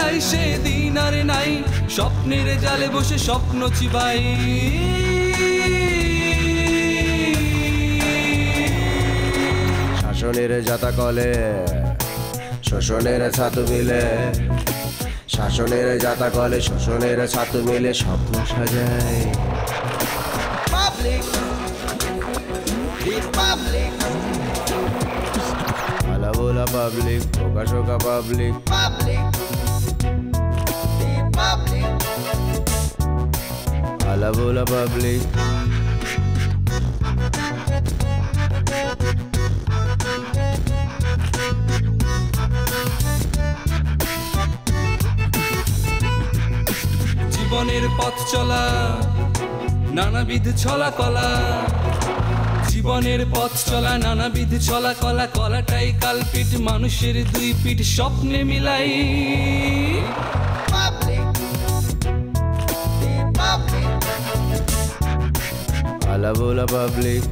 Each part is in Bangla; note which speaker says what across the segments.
Speaker 1: মিলাই সেদিন আর নাই, স্বপ্নের জালে বসে স্বপ্ন চিবাই।
Speaker 2: শাসনের জাতা কলে শোষণের ছাতু মিলে, শাসনের জাতা কলে শোষণের ছাতু মিলে স্বপ্ন সাজায়। আলা বোলা পাবলিক, প্রকাশকা পাবলিক, আলা বোলা পাবলিক।
Speaker 1: জীবনের পথ চলা নানাবিধ ছলা কলা, জীবনের পথ চলা নানাবিধ ছলা কলা, কলাটাই কালপিট মানুষের দুই পিঠ স্বপ্নে মিলাই।
Speaker 2: আলা বোলা পাবলিক।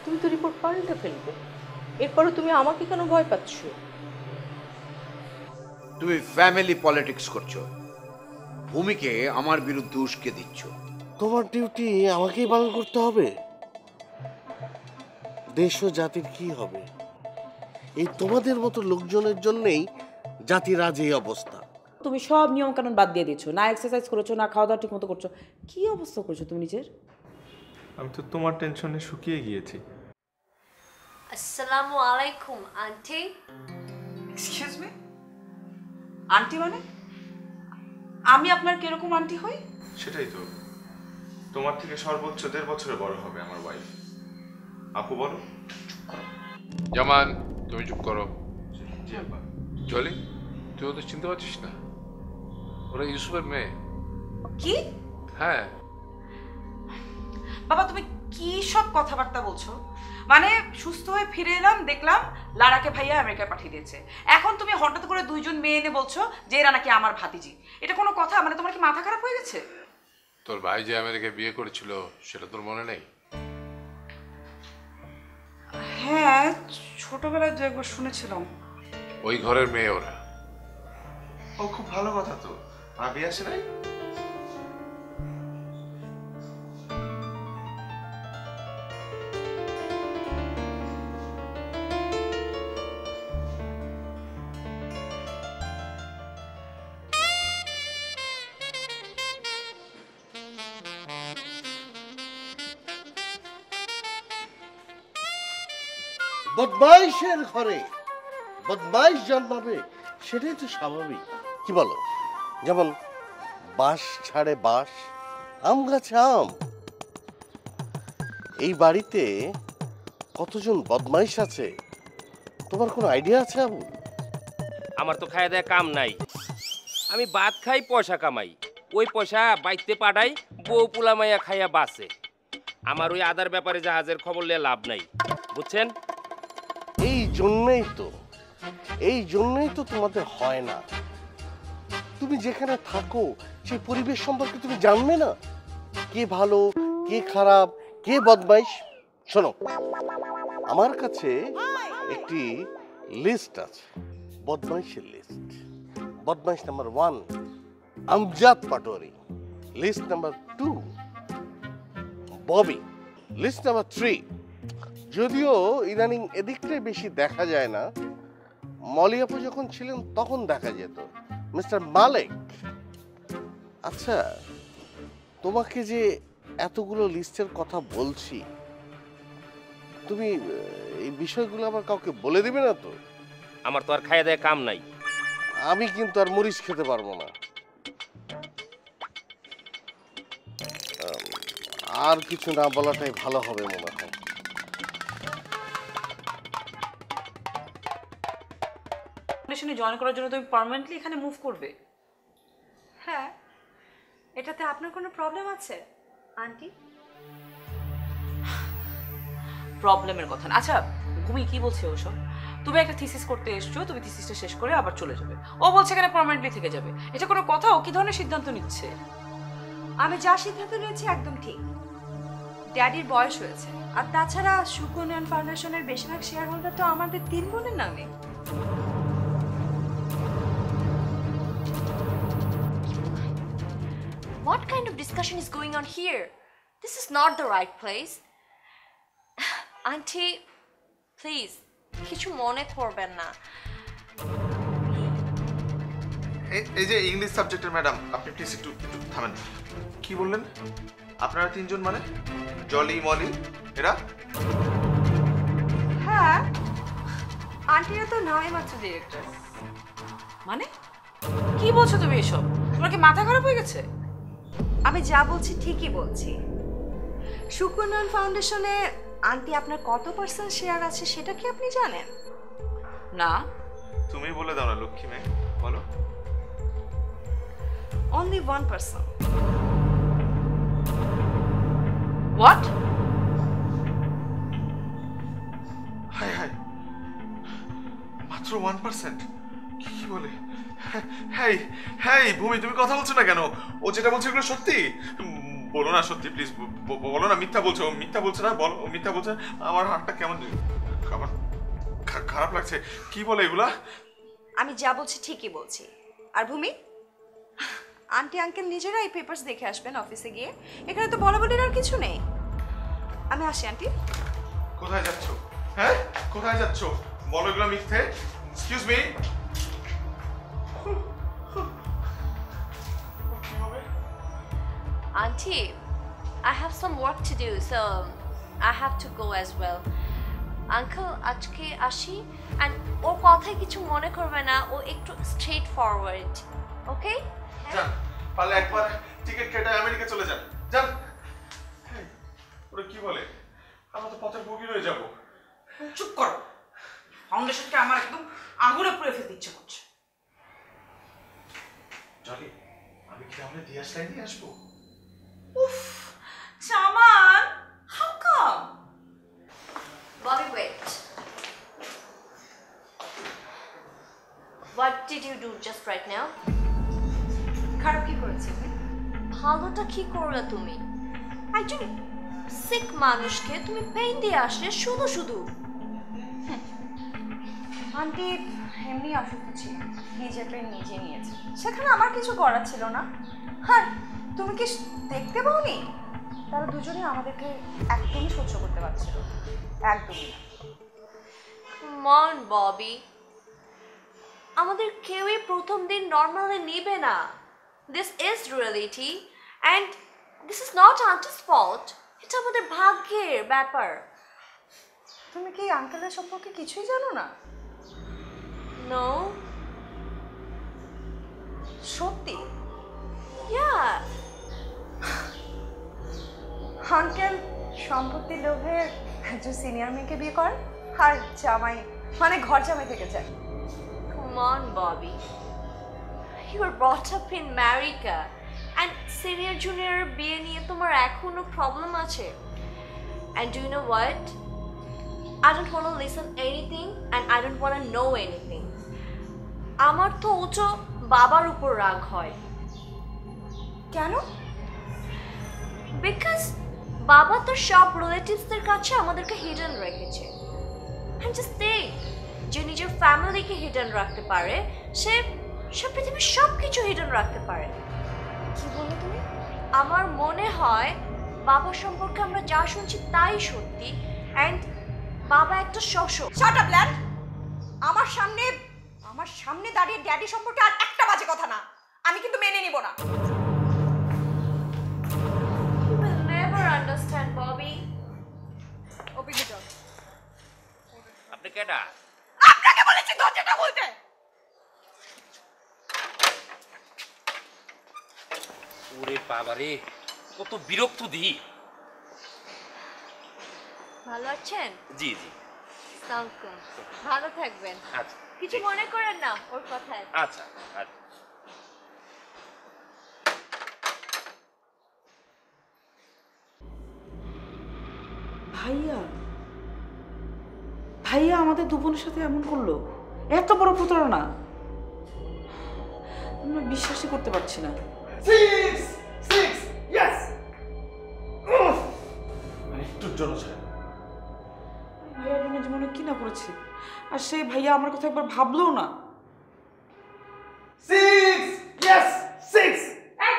Speaker 3: তুমি তো রিপোর্ট পাল্টে ফেলবে, এরপরও তুমি আমাকে কেন ভয় পাচ্ছ?
Speaker 4: তুমি ফ্যামিলি পলিটিক্স করছো, ভূমিকে আমার বিরুদ্ধে উস্কে দিচ্ছ।
Speaker 5: তোমার ডিউটি আমাকেই পালন করতে হবে? দেশ ও জাতির কি হবে? এই তোমাদের মতো লোকজনের জন্যই জাতির আজ এই অবস্থা।
Speaker 3: তুমি সব নিয়ম কানুন বাদ দিয়ে দিচ্ছ, না এক্সারসাইজ করেছো, না খাওয়া দাওয়া ঠিক মতো করছো। কি অবস্থা করছো তুমি নিজের?
Speaker 6: আমি তো তোমার টেনশনে শুকিয়ে গিয়েছি।
Speaker 7: আসসালামু আলাইকুম আন্টি।
Speaker 3: এক্সকিউজ মি, আন্টি মানে? আমি আপনার কিরকম আন্টি হই?
Speaker 6: সেটাই তো, তোমার থেকে সর্বোচ্চ 1.5 বছরের বড় হবে আমার ওয়াইফ। আপু বলো।
Speaker 8: জামান, তুমি চুপ করো।
Speaker 6: জি আপা।
Speaker 8: জলি, তুই ওদের চিনতে পারছিস না? ওরা ইউসুফের মেয়ে।
Speaker 3: কি?
Speaker 8: হ্যাঁ।
Speaker 3: বাবা তুমি কি সব কথাবার্তা বলছো? মানে সুস্থ হয়ে ফিরে এলাম, দেখলাম লারাকে ভাইয়া আমেরিকায় পাঠিয়ে দিয়েছে, এখন তুমি হঠাৎ করে দুইজন মেয়ে এনে বলছো যে এরা নাকি আমার ভাতিজি। এটা কোনো কথা? মানে তোমার কি মাথা খারাপ হয়ে গেছে?
Speaker 8: তোর ভাই যে আমেরিকায় বিয়ে করেছিল সেটা তোর মনে নেই?
Speaker 3: হ্যাঁ, ছোটবেলায় 2 একবার শুনেছিলাম।
Speaker 8: ওই ঘরের মেয়ে ওরা।
Speaker 6: ও খুব ভালো কথা তো, ভাবি আসে নাই?
Speaker 5: বদমাইশের ঘরে বদমাইশ জন্মাবে, সেটাই তো স্বাভাবিক। কি বলো? যেমন বাঁশ ছাড়ে বাঁশ, আম গাছে আম। এই বাড়িতে কতজন বদমাইশ আছে তোমার কোনো আইডিয়া আছে? আবু,
Speaker 9: আমার তো খাওয়া দেয় কাম নাই, আমি ভাত খাই পয়সা কামাই, ওই পয়সা বাইতে পাঠাই, বউ পুলা মাইয়া খাইয়া বাঁচে। আমার ওই আদার ব্যাপারে জাহাজের খবর নিয়ে লাভ নাই, বুঝছেন?
Speaker 5: এই জন্যই তো তোমাদের হয় না। তুমি যেখানে থাকো সেই পরিবেশ সম্পর্কে তুমি জানবে না, কে ভালো কে খারাপ, কে বদমাইশ। শোনো, আমার কাছে একটি লিস্ট আছে, বদমাইশের লিস্ট। বদমাইশ number 1 Amjad Patwari, list number 2 Bobby, list number 3 যদিও ইদানিং এদিকটাই বেশি দেখা যায় না, মলি আপু যখন ছিলেন তখন দেখা যেত, মিস্টার মালিক। আচ্ছা, তোমাকে যে এতগুলো লিস্টের কথা বলছি, তুমি এই বিষয়গুলো আবার কাউকে বলে দিবে না তো?
Speaker 9: আমার তো আর খাওয়া দেয় কাম নাই।
Speaker 5: আমি কিন্তু আর মরিচ খেতে পারবো না। আর কিছু না বলাটাই ভালো হবে মনে হয়।
Speaker 3: জয়েন করার জন্য তুমি পার্মানেন্টলি এখানে মুভ করবে?
Speaker 7: হ্যাঁ, এটাতে আপনার কোনো প্রবলেম আছে আন্টি?
Speaker 3: প্রবলেমের কথা না। আচ্ছা ভূমি কি বলছে ওসব? তুমি একটা থিসিস করতে এসছো, তুমি থিসিসটা শেষ করে আবার চলে যাবে, ও বলছে এখানে পার্মানেন্টলি থেকে যাবে। এটা কোনো কথা? ও কি ধরনের সিদ্ধান্ত নিচ্ছে?
Speaker 7: আমি যা সিদ্ধান্ত নিয়েছি একদম ঠিক। ড্যাডির বয়স হয়েছে, আর তাছাড়া সুকন্যা ফাউন্ডেশনের বেশিরভাগ শেয়ার হোল্ডার তো আমাদের 3 বোনের নামে। What kind of discussion is going on here? This is not the right place. Auntie, please, কিছু মনে করবেন না।
Speaker 6: এই যে ইংলিশ সাবজেক্টের ম্যাডাম, আপনি প্লিজ একটু থামেন। কি বললেন? আপনারা তিনজন মানে জলি মলি এরা?
Speaker 3: হ্যাঁ, আন্টিরা তো নয় মাত্র ডিরেক্টর। মানে কি বলছো তুমি এসব? তোমার কি মাথা খারাপ হয়ে গেছে?
Speaker 7: আমি যা বলছি ঠিকই বলছি। সুকন্যন ফাউন্ডেশনে আন্টি আপনার কত পার্সেন্ট শেয়ার আছে সেটা কি আপনি জানেন?
Speaker 3: না।
Speaker 6: তুমি বলে দাও না লক্ষ্মী মেয়ে, বলো।
Speaker 7: Only 1%.
Speaker 3: What?
Speaker 6: হাই হাই, মাত্র 1%? কি বলে? হ্যাঁ হ্যাঁ ভূমি, তুমি কথা বলছো না কেন? ও যেটা বলছে এগুলো সত্যি? বলো না সত্যি প্লিজ, বলো না মিথ্যা বলছো। মিথ্যা বলছে না, বলো মিথ্যা বলছে। আমার হাতটা কেমন আমার খারাপ লাগছে। কি বলে এগুলা?
Speaker 7: আমি যা বলছি ঠিকই বলছি। আর ভূমি, আন্টি আঙ্কেল নিজেরা এই পেপারস দেখে আসবেন অফিসে গিয়ে। এখানে তো বলাবলির আর কিছু নেই। আমি আসি আন্টি।
Speaker 6: কোথায় যাচ্ছ? হ্যাঁ কোথায় যাচ্ছ? বলো এগুলো মিথ্যে। Excuse me.
Speaker 7: Auntie, I have some work to do, so I have to go as well. Uncle, আজকে আসি, and ওর কথায় কিছু মনে করবে না, ও একটু স্ট্রেট ফরওয়ার্ড, ওকে?
Speaker 6: যান, পারলে একবার টিকিট কেটে আমেরিকা চলে যান। যান। ওরা কি বলে? আমরা তো পথের ভোগী হয়ে যাব।
Speaker 3: চুপ করো। ফাউন্ডেশনকে আমার একদম আগুনে পুড়ে ফেলতে ইচ্ছে করছে।
Speaker 6: জলি, আমি কি তাহলে দিয়াস লাইন নিয়ে আসবো?
Speaker 3: উফ, Chaman, how come?
Speaker 7: Bobby, wait. What did you do just right now? খারাপ কি করেছি? ভালোটা কি করলে তুমি? একজন সিক মানুষকে তুমি পেইন দিয়ে আসলে শুধু শুধু। আন্টি এমনি অসুস্থ ছিল, নিজের পেন নিজে নিয়েছে, সেখানে আমার কিছু করার ছিল না। হ্যাঁ, তুমি কি দেখতে পাওনি? তারা দুজনেই আমাদেরকে একদমই সহ্য করতে পারছিল, একদমই না। মন ববি, আমাদের কেউই প্রথম দিন নর্মালি নিবে না। This is reality and this is not aunty's fault. এটা আমাদের ভাগ্যের ব্যাপার। তুমি কি আঙ্কেলের সম্পর্কে কিছুই জানো না? নো। সত্যি? ইয়া, আঙ্কেল সম্পত্তির লোভে একজন সিনিয়র মেয়েকে বিয়ে করেন আর জামাই মানে ঘর জামাই থেকে যায়। Come on, Bobby. You were brought up in America and senior junior বিয়ে নিয়ে তোমার এখনো প্রবলেম আছে। And do you know what? I don't want to listen anything and I don't want to know anything. আমার তো উঁচু বাবার উপর রাগ হয়। কেন? Because বাবা তো সব রিলেটিভসদের কাছে আমাদেরকে হিডেন রেখেছে। And just think, যে নিজের ফ্যামিলিকে হিডেন রাখতে পারে সে পৃথিবীর সব কিছু হিডেন রাখতে পারে। কি বলে তুমি? আমার মনে হয় বাবা সম্পর্কে আমরা যা শুনছি তাই সত্যি অ্যান্ড বাবা একটা শোষক। Shut up land! আমার সামনে দাঁড়িয়ে ড্যাডি সম্পর্কে আর একটা বাজে কথা না, আমি কিন্তু মেনে নিব না। You will never understand, Bobby. Open the door.
Speaker 9: আপনি কেডা?
Speaker 3: আপনাকে বলেছি দরজাটা খুলতে।
Speaker 9: ওরে বাবারে, কত বিরক্ত দি।
Speaker 7: ভালো আছেন?
Speaker 9: জি জি।
Speaker 7: সালাম। ভালো থাকবেন।
Speaker 9: আচ্ছা।
Speaker 7: কিছু মনে করেন না ওর কথায়।
Speaker 9: আচ্ছা আচ্ছা।
Speaker 3: ভাইয়া আমাদের দুজনের সাথে এমন করলো, এত বড় প্রতারণা, আমরা বিশ্বাসই করতে পারছি না।
Speaker 6: একটুর জন্য
Speaker 3: ভাইয়া জন্য জীবনে কি না করেছে, আর সেই ভাইয়া আমার কথা একবার ভাবলো না।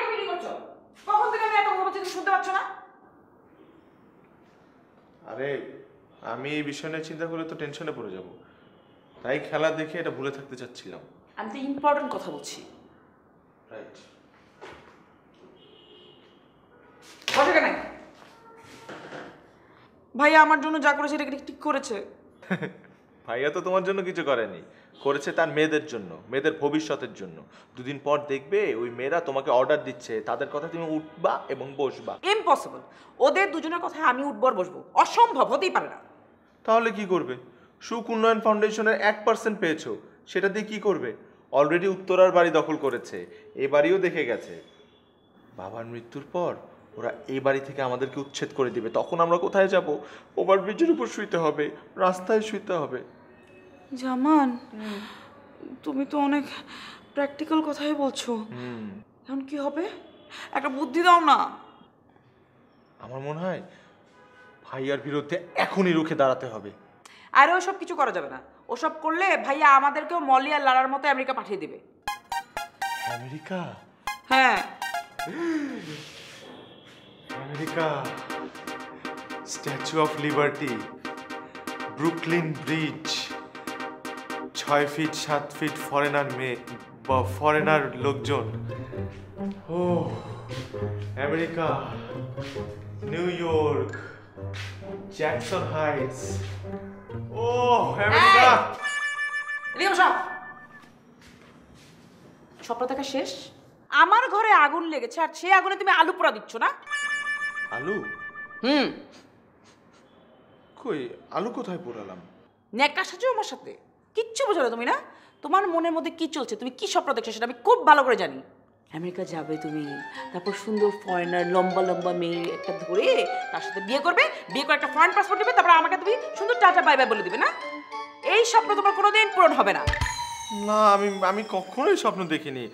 Speaker 3: তুমি কি করছো?
Speaker 6: আরে আমি এই বিষয় নিয়ে চিন্তা করলে তো টেনশনে পড়ে যাব, তাই খেলা দেখে এটা ভুলে থাকতে চাচ্ছিলাম।
Speaker 3: আমি তো ইম্পর্টেন্ট কথা বলছি।
Speaker 6: রাইট।
Speaker 3: ভাইয়া আমার জন্য যা করেছে এটা ঠিক করেছে।
Speaker 6: ভাইয়া তো তোমার জন্য কিছু করেনি, করেছে তার মেয়েদের জন্য, মেয়েদের ভবিষ্যতের জন্য। দুদিন পর দেখবে ওই মেয়েরা তোমাকে অর্ডার দিচ্ছে, তাদের কথা তুমি উঠবা এবং বসবা।
Speaker 3: ইম্পসিবল, ওদের দুজনের কথায় আমি উঠবো আর বসবো, অসম্ভব, হতেই পারে না।
Speaker 6: তাহলে কি করবে? সুখ উন্নয়ন ফাউন্ডেশনের 1% পেয়েছো, সেটা দিয়ে কি করবে? অলরেডি উত্তরার বাড়ি দখল করেছে, এ বাড়িও দেখে গেছে। বাবার মৃত্যুর পর ওরা এই বাড়ি থেকে আমাদেরকে উচ্ছেদ করে দিবে, তখন আমরা কোথায় যাব? ওভারব্রিজের উপর শুইতে হবে, রাস্তায় শুইতে হবে।
Speaker 3: জামান, তুমি তো অনেক প্র্যাকটিক্যাল কথাই বলছো। এখন কি হবে? একটা বুদ্ধি দাও না।
Speaker 6: আমার মনে হয় ভাইয়ার বিরুদ্ধে এখনই রুখে দাঁড়াতে হবে।
Speaker 3: আরে ওসব কিছু করা যাবে না, ওসব করলে ভাইয়া আমাদেরকেও মলি আর লারার মতো আমেরিকা পাঠিয়ে দিবে।
Speaker 6: আমেরিকা?
Speaker 3: হ্যাঁ,
Speaker 6: America, Statue of Liberty, Brooklyn Bridge, 6 feet 7 feet foreigner মেয়ে বা ফরেনার লোকজন। ও America, New York, Jackson Heights. ও আমেরিকা।
Speaker 3: স্বপ্ন দেখা শেষ? আমার ঘরে আগুন লেগেছে আর সেই আগুনে তুমি আলু পোড়া দিচ্ছ না?
Speaker 6: আলু? কই আলু কোথায় পোড়ালাম?
Speaker 3: নেকা সাজো আমার সাথে, কিচ্ছু বোঝো না তুমি না। তোমার মনের মধ্যে কি চলছে, তুমি কি স্বপ্ন দেখছো সেটা আমি খুব ভালো করে জানি। আমেরিকা যাবে তুমি, তারপর সুন্দর ফরেনার লম্বা লম্বা মেয়ে একটা ধরে তার সাথে বিয়ে করবে, বিয়ে করে একটা ফরেন পাসপোর্ট দিবে, তারপর আমাকে তুমি সুন্দর টাটা বাই বাই বলে দিবে না? এই স্বপ্ন তোমার কোনোদিন পূরণ হবে না।
Speaker 6: না, আমি কখনোই স্বপ্ন দেখিনি।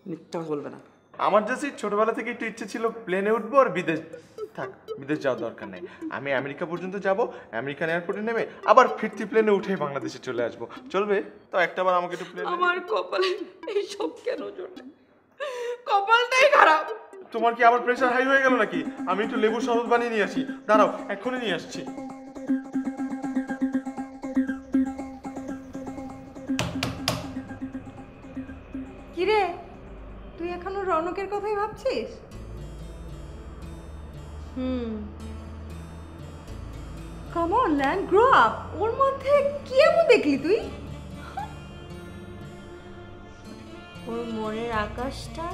Speaker 3: মিথ্যা বলবে না।
Speaker 6: আমার জাস্ট ছোটবেলা থেকে একটু ইচ্ছে ছিল প্লেনে উঠবো আর বিদেশ। থাক, বিদেশ যাওয়ার দরকার নেই, আমি আমেরিকা পর্যন্ত যাব, আমেরিকান এয়ারপোর্টে নেমে আবার ফিরতি প্লেনে উঠে বাংলাদেশে চলে আসবো। চলবে তো? একটাবার আমাকে একটু প্লেনে।
Speaker 3: আমার কপালে এই সব কেন জোটে? কপালটাই খারাপ।
Speaker 6: তোমার কি আবার প্রেশার হাই হয়ে গেল নাকি? আমি একটু লেবুর শরবত বানিয়ে নিয়ে আসি, দাঁড়াও, এক্ষুনি নিয়ে আসছি।
Speaker 7: কিরে, তুই এখনো রৌনকের কথাই ভাবছিস? Come on man, grow up. ওর মধ্যে কি এমন দেখলি তুই?
Speaker 10: ওর মনের আকাশটা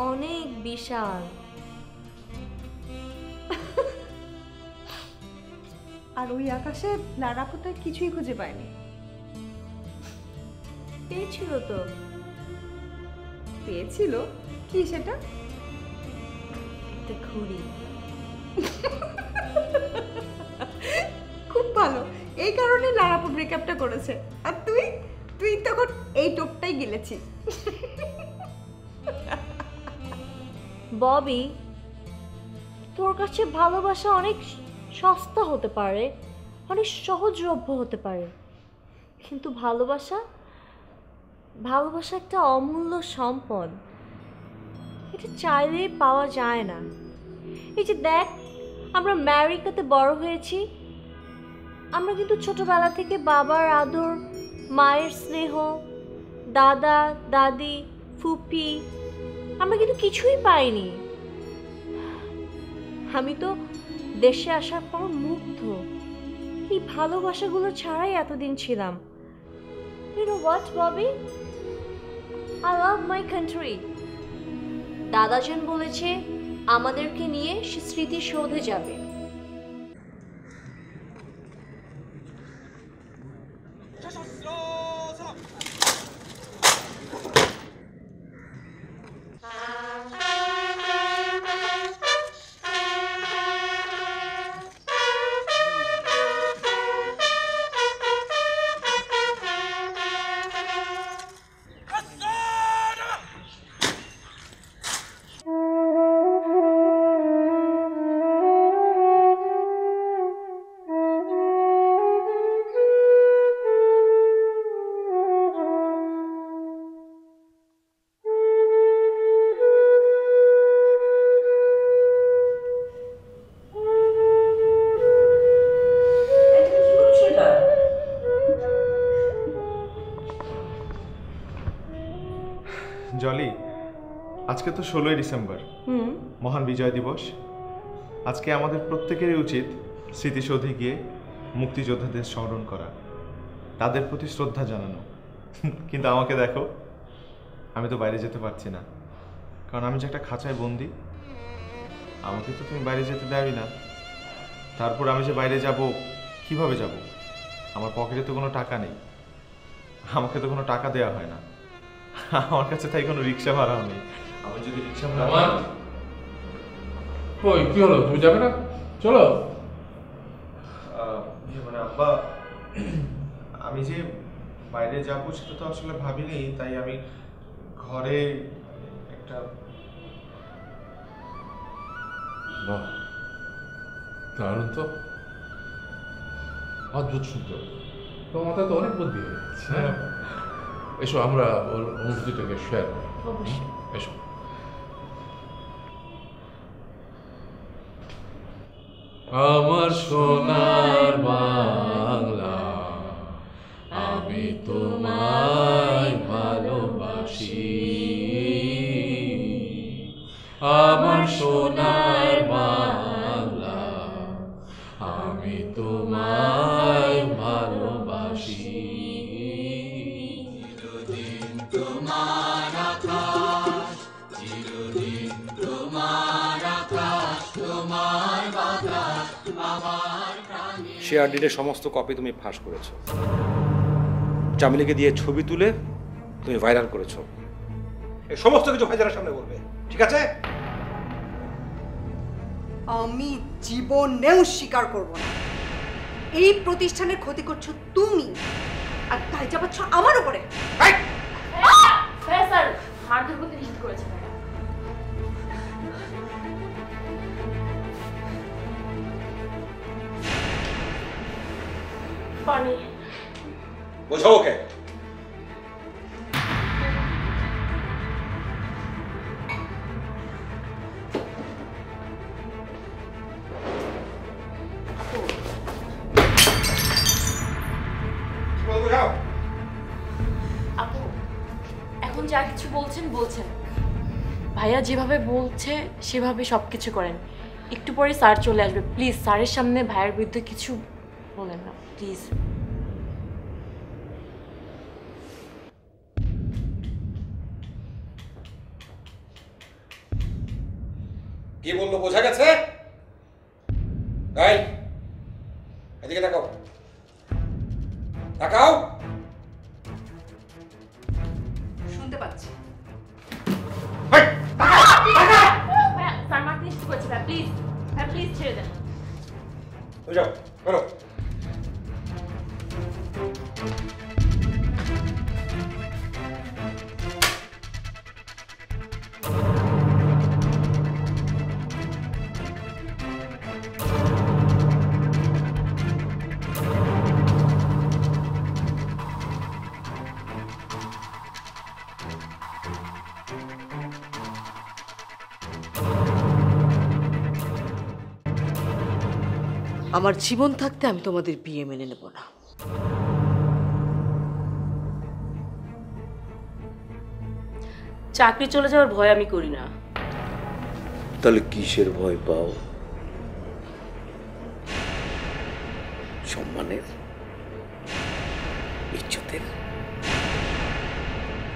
Speaker 10: অনেক বিশাল।
Speaker 7: আর ওই আকাশে লারাপোতা কিছুই খুঁজে পায়নি।
Speaker 10: পেয়েছিল তো।
Speaker 7: পেয়েছিল? কি সেটা?
Speaker 10: একটা ঘুড়ি।
Speaker 7: খুব ভালো, এই কারণে লারাপো ব্রেকআপটা করেছে। আর তুই তখন এই টোপটাই গিলেছিস।
Speaker 10: ববি, তোর কাছে ভালোবাসা অনেক সস্তা হতে পারে, অনেক সহজলভ্য হতে পারে, কিন্তু ভালোবাসা একটা অমূল্য সম্পদ। এটা চাইলেই পাওয়া যায় না। এই যে দেখ, আমরা আমেরিকাতে বড় হয়েছি, আমরা কিন্তু ছোটবেলা থেকে বাবার আদর, মায়ের স্নেহ, দাদা দাদি, ফুপি, আমরা কিন্তু কিছুই পাইনি। আমি তো দেশে আসার পর মুগ্ধ, এই ভালোবাসাগুলো ছাড়াই এতদিন ছিলাম। You know what, Bobby? I love my country. দাদাজন বলেছে আমাদেরকে নিয়ে সে স্মৃতিসৌধে যাবে।
Speaker 6: আজকে তো 16ই ডিসেম্বর, মহান বিজয় দিবস। আজকে আমাদের প্রত্যেকেরই উচিত স্মৃতিসৌধে গিয়ে মুক্তিযোদ্ধাদের স্মরণ করা, তাদের প্রতি শ্রদ্ধা জানানো। কিন্তু আমাকে দেখো, আমি তো বাইরে যেতে পারছি না, কারণ আমি যে একটা খাঁচায় বন্দি। আমাকে তো তুমি বাইরে যেতে দেওই না। তারপর আমি যে বাইরে যাব, কিভাবে যাব? আমার পকেটে তো কোনো টাকা নেই, আমাকে তো কোনো টাকা দেওয়া হয় না, আমার কাছে তাই কোনো রিক্সা ভাড়াও নেই। আমি যদি রিক্সা ভাড়া,
Speaker 8: কই কি হলো, তুমি যাবে না? চলো।
Speaker 6: মানে আব্বা, আমি যে বাইরে যাবো সেটা তো আসলে ভাবিনি, তাই আমি ঘরে একটা।
Speaker 8: বাহ, দারুণ তো, অদ্ভুত সুন্দর। তোমার মাথায় তো অনেক বুদ্ধি হয়ে গেছে। হ্যাঁ, এসো আমরা ওর অনুভূতিটাকে শেয়ার করি। এসো। আমার সোনার বাংলা, আমি তোমায় ভালোবাসি। আমার সোনার বাংলা, আমি তোমায় ভালোবাসি। চিরদিন তোমার আকাশ, চিরদিন তোমার আকাশ, তোমার বাতাস আমার প্রাণে।
Speaker 11: শেয়ার ডিলের সমস্ত কপি তুমি ফাঁস করেছো, চামেলিকে দিয়ে ছবি তুলে তুমি ভাইরাল করেছো। এই সমস্ত কিছু ভাইজানের সামনে বলবে, ঠিক আছে?
Speaker 12: আমি জীবনেও স্বীকার করব না। এই প্রতিষ্ঠানের ক্ষতি করছো তুমি, আর তাই চাপাচ্ছ আমার উপরে।
Speaker 10: স্যার, মারধর করতে নিষেধ করেছে ম্যাডাম। পানি
Speaker 11: বোঝাও ওকে।
Speaker 10: আপু, এখন যা কিছু বলছেন বলছেন, ভাইয়া যেভাবে বলছে সেভাবে সব কিছু করেন। একটু পরে স্যার চলে আসবে, প্লিজ স্যারের সামনে ভাইয়ের বিরুদ্ধে কিছু বলেন না প্লিজ।
Speaker 11: কি বললো বোঝা গেছে? এই, এদিকে তাকাও, তাকাও।
Speaker 12: শুনতে পাচ্ছি।
Speaker 10: স্যার মারতে নিষেধ করেছে, প্লিজ প্লিজ ছেড়ে দেন।
Speaker 11: যাও, করো।
Speaker 12: আমার জীবন থাকতে আমি তোমাদের বিয়ে মেনে নেব না।
Speaker 10: চাকরি চলে যাওয়ার ভয় আমি করি না।
Speaker 2: তাহলে কিসের ভয় পাও? সম্মানের, ইজ্জতের?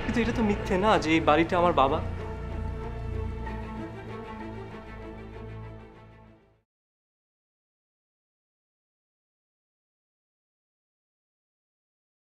Speaker 13: কিন্তু এটা তো মিথ্যে না যে এই বাড়িটা আমার বাবা।